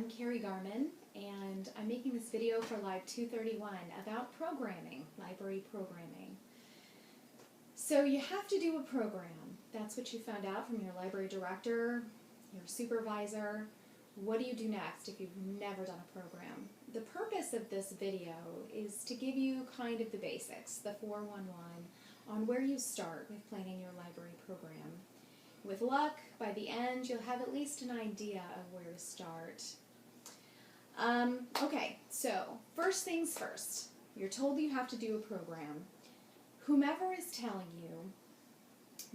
I'm Carrie Garman, and I'm making this video for LIB 231 about programming, library programming. So you have to do a program. That's what you found out from your library director, your supervisor. What do you do next if you've never done a program? The purpose of this video is to give you kind of the basics, the 411, on where you start with planning your library program. With luck, by the end, you'll have at least an idea of where to start. Okay, so first things first. You're told you have to do a program. Whomever is telling you,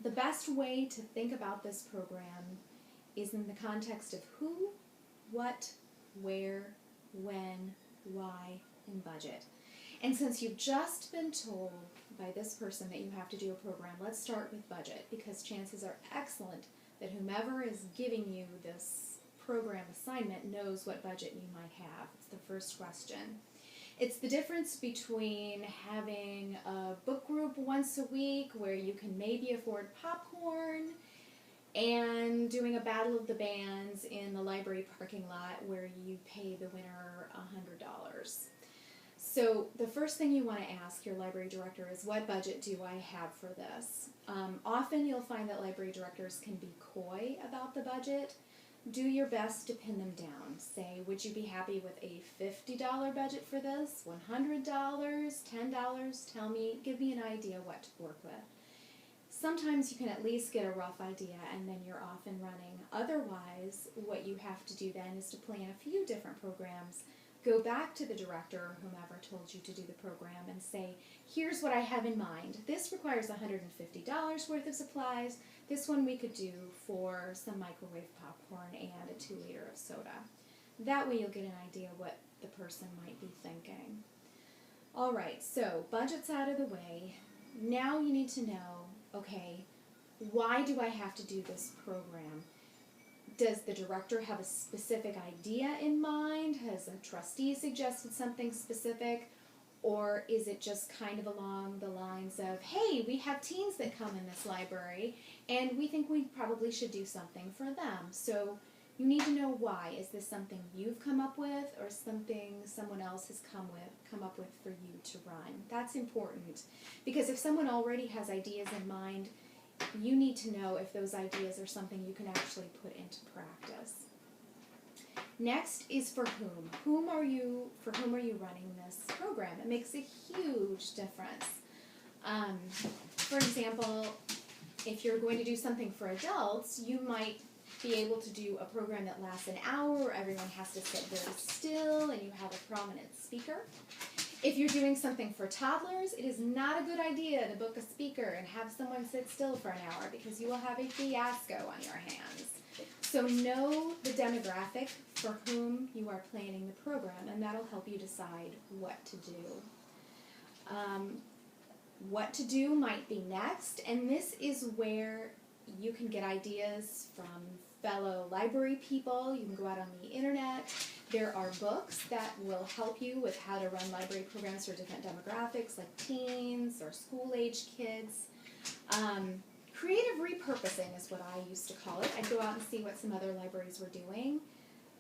the best way to think about this program is in the context of who, what, where, when, why, and budget. And since you've just been told by this person that you have to do a program, let's start with budget, because chances are excellent that whomever is giving you this program assignment knows what budget you might have. It's the first question. It's the difference between having a book group once a week where you can maybe afford popcorn and doing a battle of the bands in the library parking lot where you pay the winner $100. So the first thing you want to ask your library director is, what budget do I have for this? Often you'll find that library directors can be coy about the budget. Do your best to pin them down. Say, would you be happy with a $50 budget for this? $100? $10? Tell me, give me an idea what to work with. Sometimes you can at least get a rough idea and then you're off and running. Otherwise, what you have to do then is to plan a few different programs. Go back to the director or whomever told you to do the program and say, here's what I have in mind. This requires $150 worth of supplies. This one we could do for some microwave popcorn and a 2-liter of soda. That way you'll get an idea what the person might be thinking. Alright, so budget's out of the way. Now you need to know, okay, why do I have to do this program? Does the director have a specific idea in mind? Has a trustee suggested something specific? Or is it just kind of along the lines of, hey, we have teens that come in this library and we think we probably should do something for them. So you need to know why. Is this something you've come up with or something someone else has come up with for you to run? That's important, because if someone already has ideas in mind, you need to know if those ideas are something you can actually put into practice. Next is for whom. For whom are you running this program? It makes a huge difference. For example, if you're going to do something for adults, you might be able to do a program that lasts an hour where everyone has to sit very still and you have a prominent speaker. If you're doing something for toddlers, it is not a good idea to book a speaker and have someone sit still for an hour, because you will have a fiasco on your hands. So know the demographic for whom you are planning the program, and that'll help you decide what to do. What to do might be next, and this is where you can get ideas from fellow library people. You can go out on the internet. There are books that will help you with how to run library programs for different demographics, like teens or school-age kids. Creative repurposing is what I used to call it. I'd go out and see what some other libraries were doing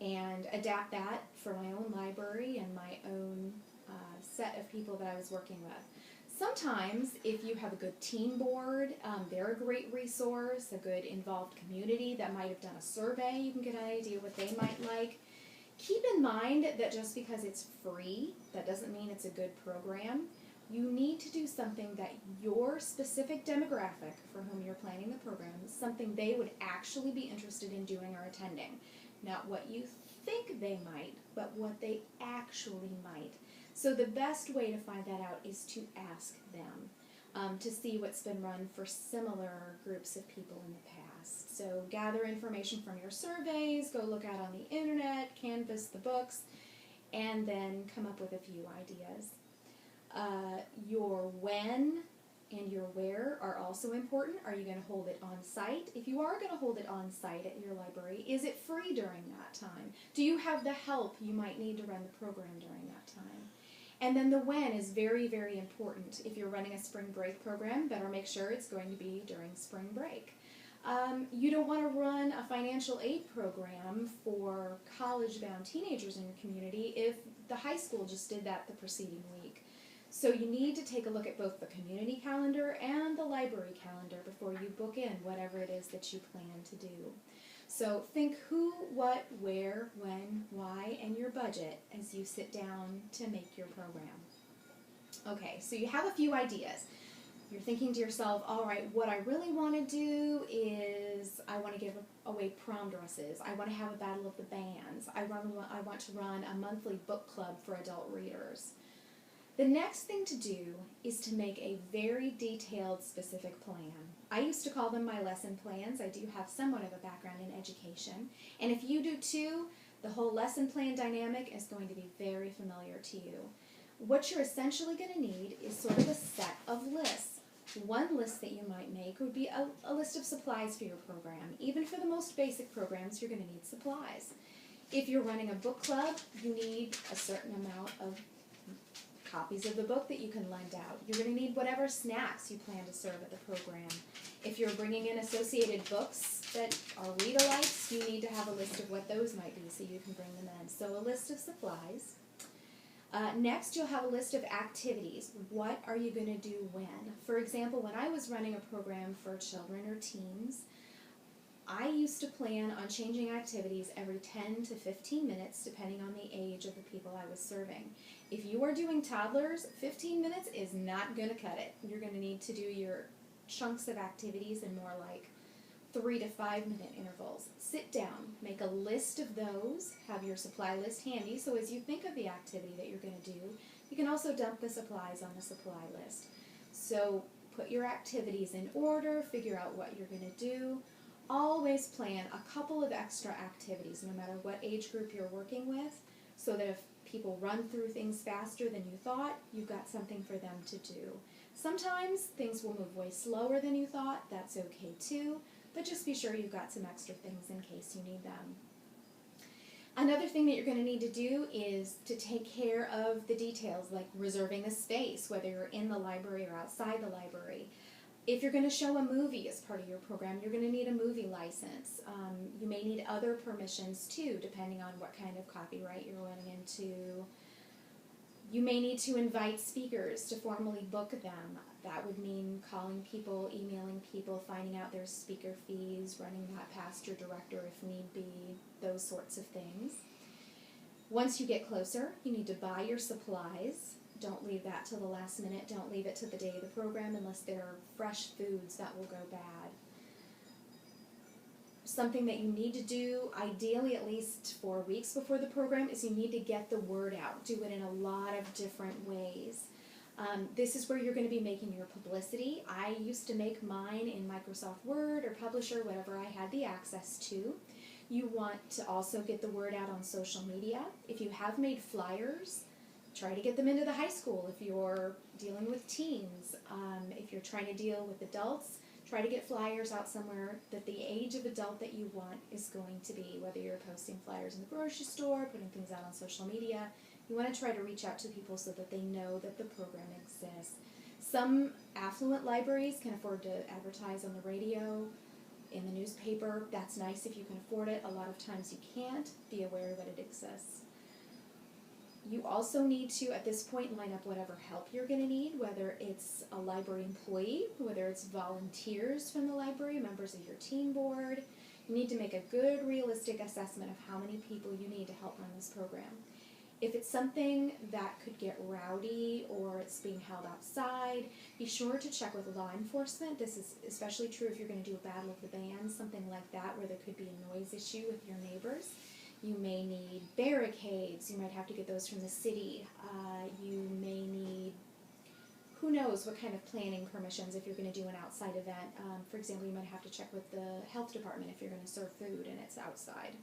and adapt that for my own library and my own set of people that I was working with. Sometimes, if you have a good team board, they're a great resource, a good involved community that might have done a survey. You can get an idea what they might like. Keep in mind that just because it's free, that doesn't mean it's a good program. You need to do something that your specific demographic for whom you're planning the program is something they would actually be interested in doing or attending. Not what you think they might, but what they actually might. So the best way to find that out is to ask them, to see what's been run for similar groups of people in the past. So gather information from your surveys, go look out on the internet, canvass the books, and then come up with a few ideas. Your when and your where are also important. Are you going to hold it on site? If you are going to hold it on site at your library, is it free during that time? Do you have the help you might need to run the program during that time? And then the when is very, very important. If you're running a spring break program, better make sure it's going to be during spring break. You don't want to run a financial aid program for college-bound teenagers in your community if the high school just did that the preceding week. So you need to take a look at both the community calendar and the library calendar before you book in whatever it is that you plan to do. So think who, what, where, when, why, and your budget as you sit down to make your program. Okay, so you have a few ideas. You're thinking to yourself, all right, what I really want to do is I want to give away prom dresses. I want to have a battle of the bands. I want to run a monthly book club for adult readers. The next thing to do is to make a very detailed, specific plan. I used to call them my lesson plans. I do have somewhat of a background in education. And if you do too, the whole lesson plan dynamic is going to be very familiar to you. What you're essentially going to need is sort of a set of lists. One list that you might make would be a list of supplies for your program. Even for the most basic programs, you're going to need supplies. If you're running a book club, you need a certain amount of copies of the book that you can lend out. You're going to need whatever snacks you plan to serve at the program. If you're bringing in associated books that are read-alikes, you need to have a list of what those might be so you can bring them in. So a list of supplies. Next, you'll have a list of activities. What are you going to do when? For example, when I was running a program for children or teens, I used to plan on changing activities every 10 to 15 minutes depending on the age of the people I was serving. If you are doing toddlers, 15 minutes is not going to cut it. You're going to need to do your chunks of activities in more like 3 to 5 minute intervals. Sit down, make a list of those, have your supply list handy, so as you think of the activity that you're going to do, you can also dump the supplies on the supply list. So put your activities in order, figure out what you're going to do. Always plan a couple of extra activities, no matter what age group you're working with, so that if people run through things faster than you thought, you've got something for them to do. Sometimes things will move way slower than you thought. That's okay too. But just be sure you've got some extra things in case you need them. Another thing that you're going to need to do is to take care of the details, like reserving the space, whether you're in the library or outside the library. If you're going to show a movie as part of your program, you're going to need a movie license. You may need other permissions too, depending on what kind of copyright you're running into. You may need to invite speakers to formally book them. That would mean calling people, emailing people, finding out their speaker fees, running that past your director if need be, those sorts of things. Once you get closer, you need to buy your supplies. Don't leave that till the last minute. Don't leave it to the day of the program unless there are fresh foods that will go bad. Something that you need to do, ideally at least 4 weeks before the program, is you need to get the word out. Do it in a lot of different ways. This is where you're going to be making your publicity. I used to make mine in Microsoft Word or Publisher, whatever I had the access to. You want to also get the word out on social media. If you have made flyers, try to get them into the high school. If you're dealing with teens, if you're trying to deal with adults, try to get flyers out somewhere that the age of adult that you want is going to be, whether you're posting flyers in the grocery store, putting things out on social media. You want to try to reach out to people so that they know that the program exists. Some affluent libraries can afford to advertise on the radio, in the newspaper. That's nice if you can afford it. A lot of times you can't. Be aware that it exists. You also need to, at this point, line up whatever help you're going to need, whether it's a library employee, whether it's volunteers from the library, members of your team board. You need to make a good, realistic assessment of how many people you need to help run this program. If it's something that could get rowdy or it's being held outside, be sure to check with law enforcement. This is especially true if you're going to do a battle of the bands, something like that, where there could be a noise issue with your neighbors. You may need barricades. You might have to get those from the city. You may need, who knows what kind of planning permissions if you're going to do an outside event. For example, you might have to check with the health department if you're going to serve food and it's outside.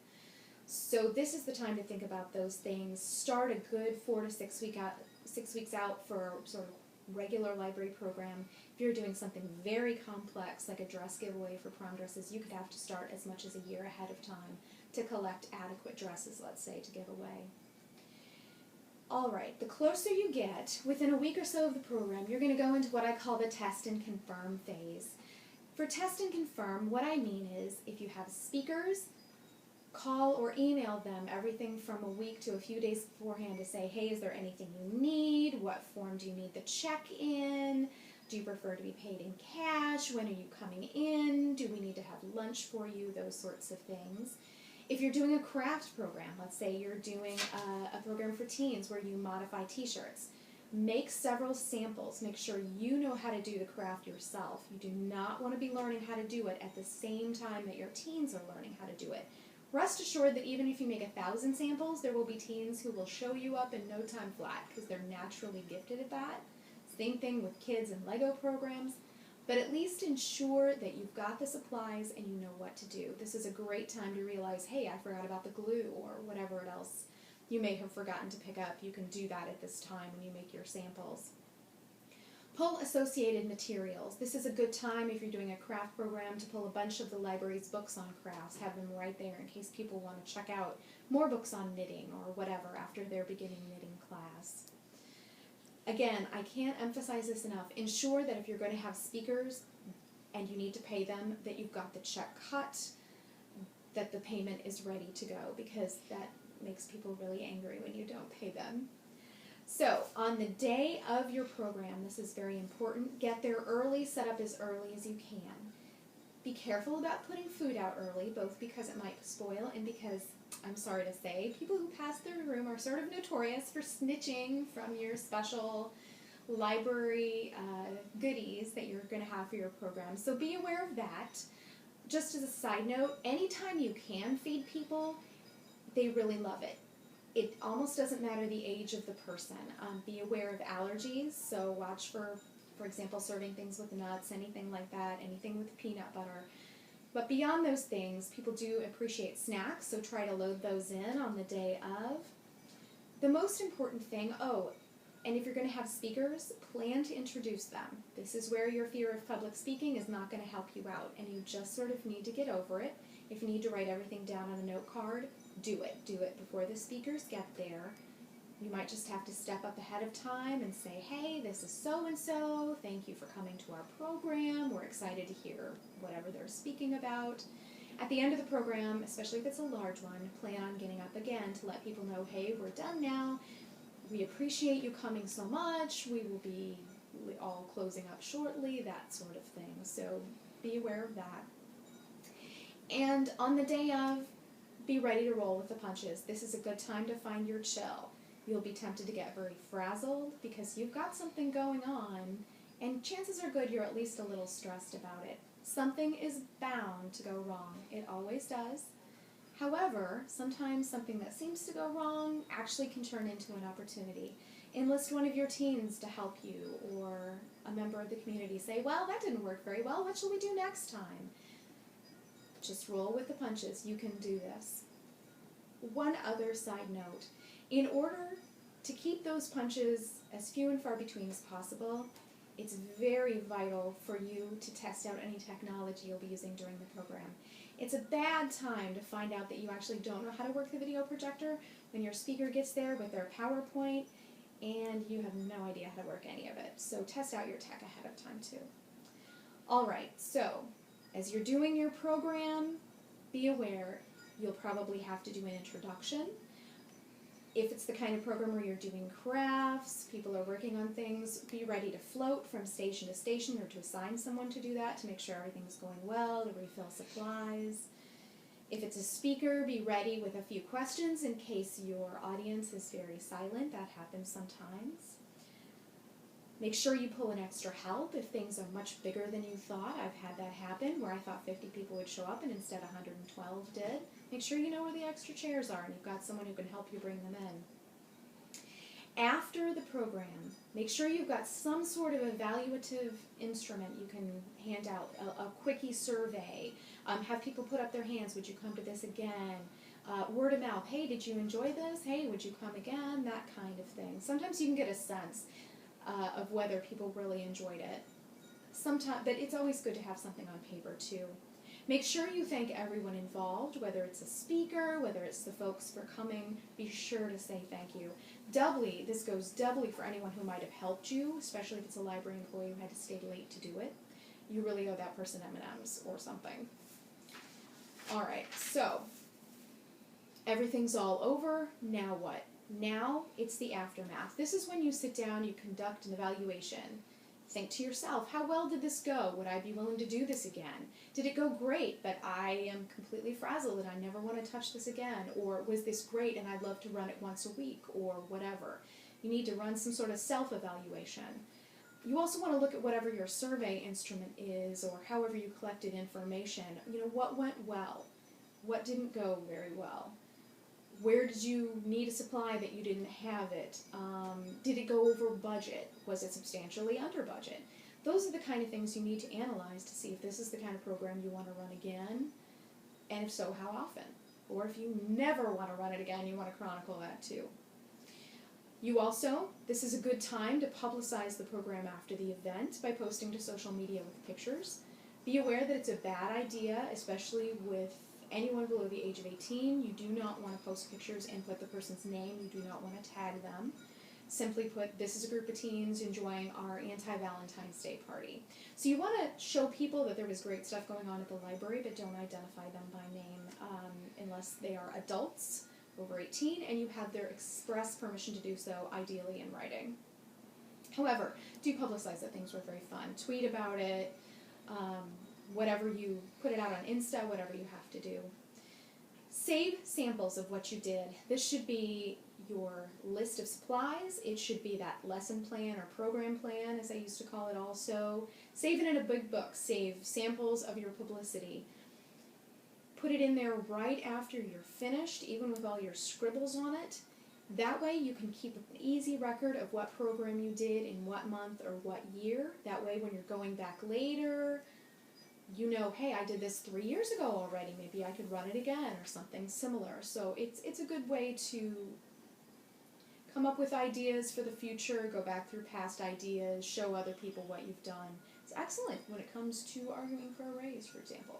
So this is the time to think about those things. Start a good 4 to 6 weeks out for sort of regular library program. If you're doing something very complex, like a dress giveaway for prom dresses, you could have to start as much as a year ahead of time to collect adequate dresses, let's say, to give away. All right, the closer you get, within a week or so of the program, you're going to go into what I call the test and confirm phase. For test and confirm, what I mean is if you have speakers, call or email them everything from a week to a few days beforehand to say, hey, is there anything you need? What form do you need the check in? Do you prefer to be paid in cash? When are you coming in? Do we need to have lunch for you? Those sorts of things. If you're doing a craft program, let's say you're doing a program for teens where you modify t-shirts, make several samples. Make sure you know how to do the craft yourself. You do not want to be learning how to do it at the same time that your teens are learning how to do it. Rest assured that even if you make 1,000 samples, there will be teens who will show you up in no time flat because they're naturally gifted at that. Same thing with kids and Lego programs. But at least ensure that you've got the supplies and you know what to do. This is a great time to realize, hey, I forgot about the glue or whatever else you may have forgotten to pick up. You can do that at this time when you make your samples. Pull associated materials. This is a good time if you're doing a craft program to pull a bunch of the library's books on crafts. Have them right there in case people want to check out more books on knitting or whatever after their beginning knitting class. Again, I can't emphasize this enough. Ensure that if you're going to have speakers and you need to pay them, that you've got the check cut, that the payment is ready to go, because that makes people really angry when you don't pay them. So, on the day of your program, this is very important, get there early, set up as early as you can. Be careful about putting food out early, both because it might spoil and because, I'm sorry to say, people who pass through the room are sort of notorious for snitching from your special library goodies that you're going to have for your program. So be aware of that. Just as a side note, anytime you can feed people, they really love it. It almost doesn't matter the age of the person. Be aware of allergies, so watch for example, serving things with nuts, anything like that, anything with peanut butter. But beyond those things, people do appreciate snacks, so try to load those in on the day of. The most important thing, and if you're going to have speakers, plan to introduce them. This is where your fear of public speaking is not going to help you out, and you just sort of need to get over it. If you need to write everything down on a note card, do it. Do it before the speakers get there. You might just have to step up ahead of time and say, hey, this is so-and-so. Thank you for coming to our program. We're excited to hear whatever they're speaking about. At the end of the program, especially if it's a large one, plan on getting up again to let people know, hey, we're done now. We appreciate you coming so much. We will be all closing up shortly, that sort of thing. So be aware of that. And on the day of, be ready to roll with the punches. This is a good time to find your chill. You'll be tempted to get very frazzled because you've got something going on, and chances are good you're at least a little stressed about it. Something is bound to go wrong. It always does. However, sometimes something that seems to go wrong actually can turn into an opportunity. Enlist one of your teens to help you, or a member of the community. Say, well, that didn't work very well. What shall we do next time? Just roll with the punches. You can do this. One other side note. In order to keep those punches as few and far between as possible, it's very vital for you to test out any technology you'll be using during the program. It's a bad time to find out that you actually don't know how to work the video projector when your speaker gets there with their PowerPoint and you have no idea how to work any of it. So test out your tech ahead of time too. Alright, so as you're doing your program, be aware you'll probably have to do an introduction. If it's the kind of program where you're doing crafts, people are working on things, be ready to float from station to station or to assign someone to do that to make sure everything's going well, to refill supplies. If it's a speaker, be ready with a few questions in case your audience is very silent. That happens sometimes. Make sure you pull in extra help if things are much bigger than you thought. I've had that happen where I thought 50 people would show up and instead 112 did. Make sure you know where the extra chairs are and you've got someone who can help you bring them in. After the program, make sure you've got some sort of evaluative instrument you can hand out, a quickie survey, have people put up their hands, would you come to this again? Word of mouth, hey, did you enjoy this? Hey, would you come again? That kind of thing. Sometimes you can get a sense of whether people really enjoyed it. But it's always good to have something on paper too. Make sure you thank everyone involved, whether it's a speaker, whether it's the folks for coming, be sure to say thank you. This goes doubly for anyone who might have helped you, especially if it's a library employee who had to stay late to do it. you really owe that person M&Ms or something. All right, so everything's all over. Now what? Now it's the aftermath. This is when you sit down, you conduct an evaluation. Think to yourself, how well did this go? Would I be willing to do this again? Did it go great, but I am completely frazzled and I never want to touch this again? Or was this great and I'd love to run it once a week, or whatever? You need to run some sort of self-evaluation. You also want to look at whatever your survey instrument is, or however you collected information. What went well? What didn't go very well? Where did you need a supply that you didn't have it? Did it go over budget? Was it substantially under budget? Those are the kind of things you need to analyze to see if this is the kind of program you want to run again, and if so, how often? Or if you never want to run it again, you want to chronicle that too. This is a good time to publicize the program after the event by posting to social media with pictures. Be aware that it's a bad idea, especially with anyone below the age of 18. You do not want to post pictures and put the person's name. You do not want to tag them. Simply put, this is a group of teens enjoying our anti-Valentine's Day party. So you want to show people that there was great stuff going on at the library, but don't identify them by name unless they are adults over 18 and you have their express permission to do so, ideally in writing. However, do publicize that things were very fun. Tweet about it, whatever you put it out on Insta, whatever you have to do. Save samples of what you did. This should be your list of supplies. It should be that lesson plan or program plan, as I used to call it also. Save it in a big book. Save samples of your publicity. Put it in there right after you're finished, even with all your scribbles on it. That way you can keep an easy record of what program you did in what month or what year. That way when you're going back later, you know, hey, I did this 3 years ago already. Maybe I could run it again or something similar. So it's a good way to come up with ideas for the future, go back through past ideas, show other people what you've done. It's excellent when it comes to arguing for a raise, for example.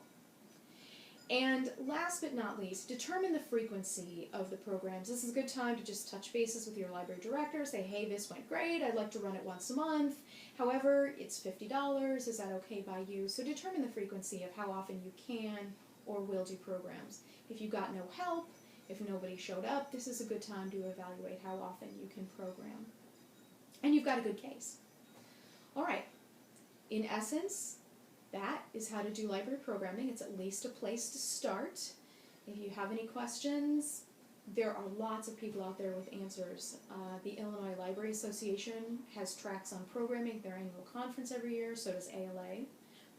And last but not least, determine the frequency of the programs. This is a good time to just touch bases with your library director, say, hey, this went great, I'd like to run it once a month. However, it's $50, is that okay by you? So determine the frequency of how often you can or will do programs. If you got no help, if nobody showed up, this is a good time to evaluate how often you can program. And you've got a good case. All right, in essence, that is how to do library programming. It's at least a place to start. If you have any questions, there are lots of people out there with answers. The Illinois Library Association has tracks on programming, their annual conference every year, so does ALA.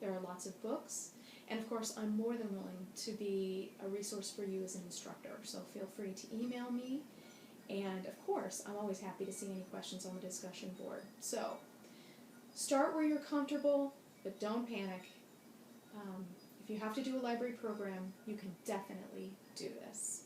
There are lots of books. And of course, I'm more than willing to be a resource for you as an instructor, so feel free to email me. And of course, I'm always happy to see any questions on the discussion board. So, start where you're comfortable, but don't panic. If you have to do a library program, you can definitely do this.